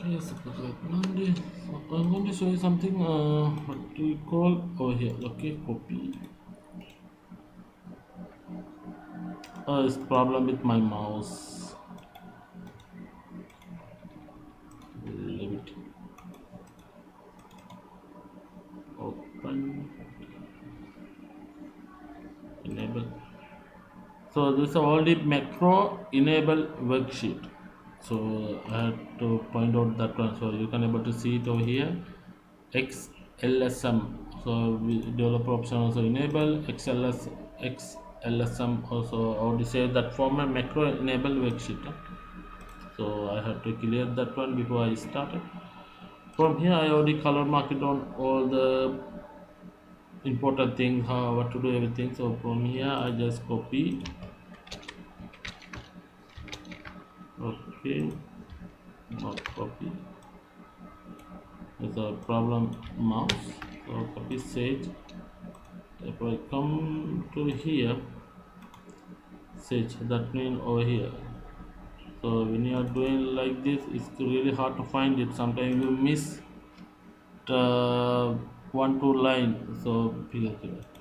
Yes, Monday. I'm going to show you something. What do we call over here? Okay, copy. It's problem with my mouse. Leave it open. Enable. So this is already macro enable worksheet. So I had to point out that one. So you can able to see it over here. XLSM. So we developer option also enable XLSM also how to say that format macro enable worksheet. So I have to clear that one before I started. From here I already color marked on all the important things, how what to do everything. So from here I just copy. Okay, not copy. There's a problem mouse. So copy sage. If I come to here, sage that means over here. So when you are doing like this, it's really hard to find it. Sometimes you miss one two line. So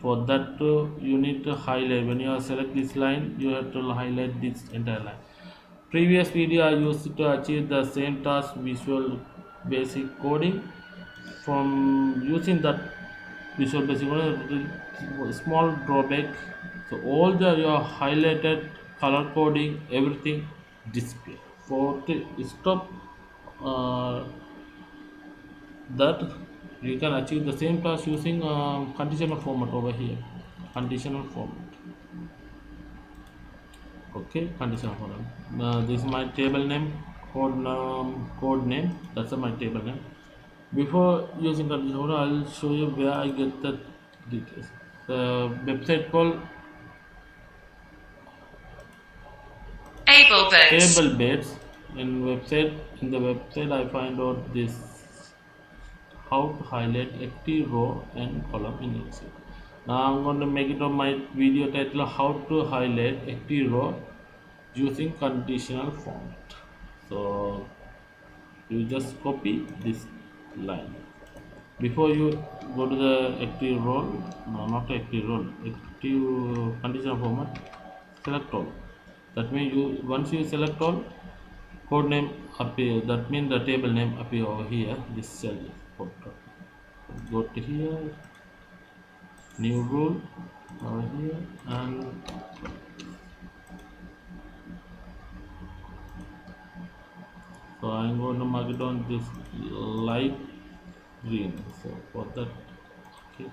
for that you need to highlight. When you are select this line, you have to highlight this entire line. Previous video I used to achieve the same task visual basic coding. From using that visual basic coding, small drawback. So all the your highlighted color coding everything display. For to stop uh, that, you can achieve the same task using conditional format over here. Conditional format. Okay, conditional format. This is my table name, code name. That's my table name. Before using conditional format, I'll show you where I get the details. The website called Able bits. table beds. In the website I find out this how to highlight active row and column in Excel. Now I'm going to make it on my video title how to highlight active row using conditional format. So you just copy this line. Before you go to the active role, no, not active role, active conditional format, select all. That means you once you select all, code name appear. That means the table name appear over here. This cell photo. Go to here, new rule over here, and so I'm going to mark it on this light green. So for that, okay.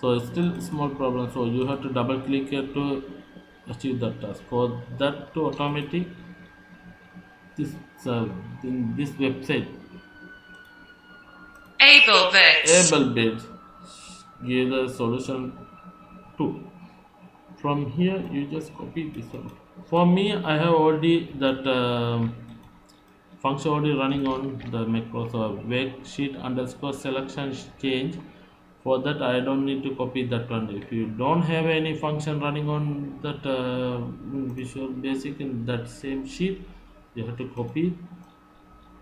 So it's still small problem. So you have to double click here to achieve that task. For that to automatic, this uh, in this website Able bits. able bid give the solution to. From here you just copy this one. For me, I have already that function already running on the Microsoft worksheet underscore selection change. For that, I don't need to copy that one. If you don't have any function running on that Visual Basic in that same sheet, you have to copy.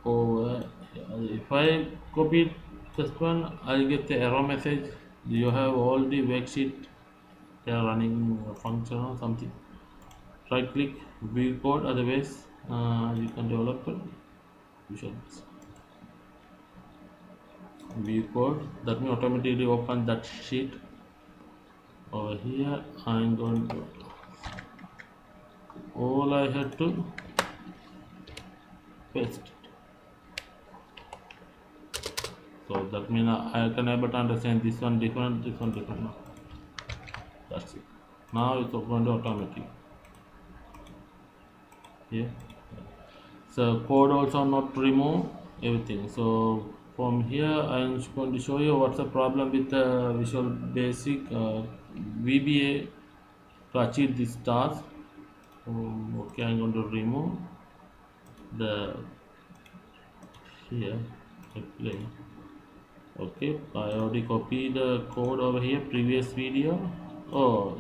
Or if I copy this one, I'll get the error message. You have all the worksheet they are running function or something. Right click view code, otherwise you can develop it. Visual view code that will automatically open that sheet over here. I'm going to all I had to paste it. So that means I can able to understand this one different, this one different. Now that's it. Now it's going to automatic. Yeah. So code also not remove everything. So from here I'm going to show you what's the problem with the Visual Basic VBA to achieve this task. Okay, I'm going to remove the here play. Okay, I already copied the code over here previous video. Oh,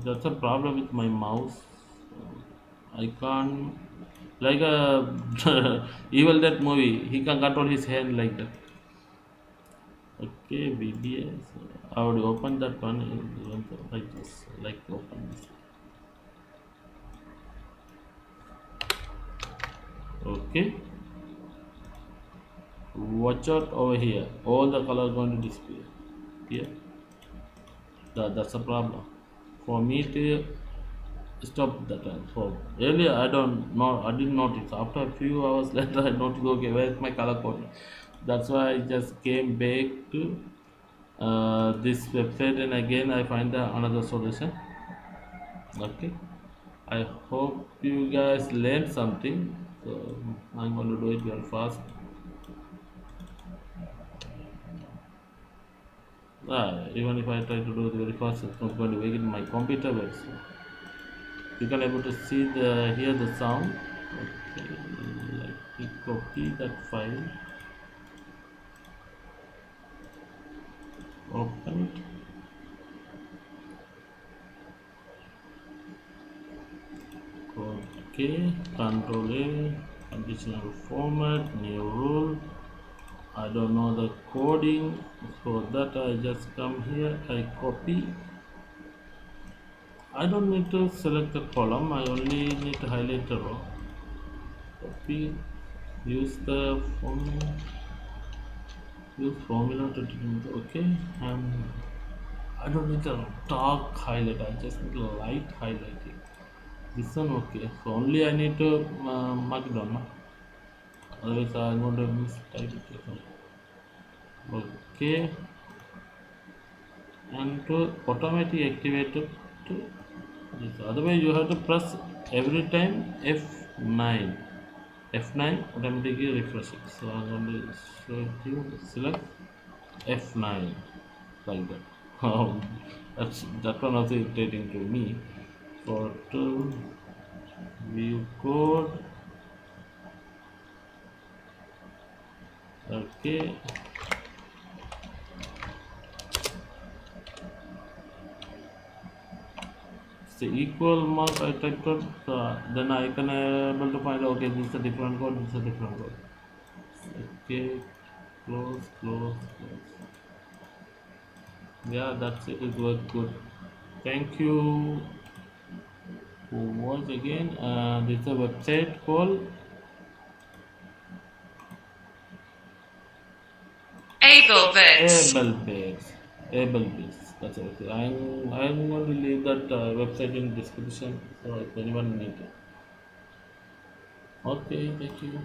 that's a problem with my mouse. I can't like a Evil Dead movie. He can control his hand like that. Okay, VBA. So I would open that one like this, like open this. Okay, watch out over here. All the colors going to disappear. Here, that's a problem. For me to stop that time. So earlier I don't know, I didn't notice. After a few hours later, I noticed. Okay, where's my color code? That's why I just came back to this website, and again I find another solution. Okay, I hope you guys learned something. So I'm going to do it very fast. Even if I try to do it very fast, it's not going to work in my computer. But so you can able to see the hear the sound. Okay, let me copy that file. Open it. Okay, Control A, conditional format, new rule. I don't know the coding, so that I just come here, I copy. I don't need to select the column, I only need to highlight the row. Copy, use the formula, use formula to determine the, okay, and I don't need a dark highlight, I just need a light highlighting. This one okay, so only I need to mark it down, no? Otherwise I'm going to mistype it. Okay, and to automatically activate it to this. Otherwise you have to press every time F9. F9 automatically refresh it. So I'm going to show you select F9 like that. That one also irritating to me. For to view code, okay. So equal mark I typed out, then I can able to find okay this is a different code, this is a different code. Okay, close. Yeah, that's it. It was good. Thank you for watch again. This is a website called AbleBits. AbleBase. AbleBase. That's it. I'm going to leave that website in description so if anyone need it. Okay, thank you.